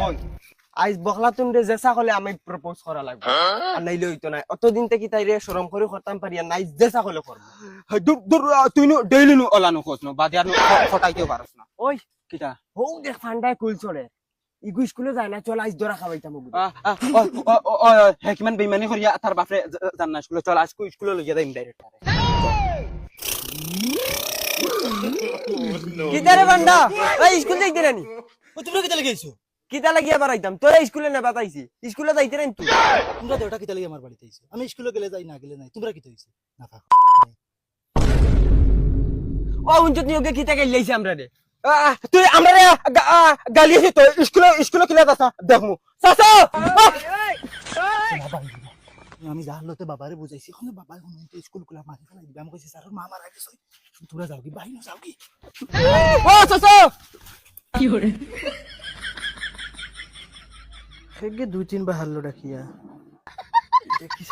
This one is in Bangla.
শোন আইজ বখলা তুমরে জেসা হলে আমি প্রপোজ করা লাগবে আর নাইলে হইতো না অতদিন থেকে তাইরে শরম করে করতাম পারি আর নাই জেসা হলে করব দূর দূর তুই নো ডেইলি নো ওলানো খোঁজ নো বাদে আর ফটাইতেও পারস না ওই কিটা হৌ দেখ ফান্ডায় কুল চলে ইগু স্কুলে যায় না চল আইজ দরা খাওয়াইতাম ওগুলো হ্যাঁ কিমান বেইমানি করিয়া তার বাপরে জান না স্কুলে চল আজকে স্কুলে লইয়া যাইম ডাইরেক্ট কিদারে বান্ডা এই স্কুল যাইতে রানি তোমরা কিতা লাগাইছো কিতা লাগিয়া বাড়াইতাম তোরা স্কুলে না বাতাইছি স্কুলে যাইতে রানি তুই তোমরা তো ওটা কিতা লাগি আমার বাড়িতে আইছো আমি স্কুলে গেলে যাই না গেলে নাই তোমরা কিতা হইছে না থাক ও উঞ্চত নিয়োগে কিতা গাইল লাইছে আমরা রে তুই আমরা গালি আছে তো স্কুলে স্কুলে কিলা দাসা দেখমু সাসা আমি যাহলতে বাবারে বুঝাইছি এখন বাবা এখন স্কুল কুলা মারি ফেলাই দিবে আমি কইছি স্যার মা মারা গেছে তোমরা যাও কি বাইরে যাও কি ও সাসা কি হরে সেগে দুই তিন বার হারলো ডাকিয়া দেখিস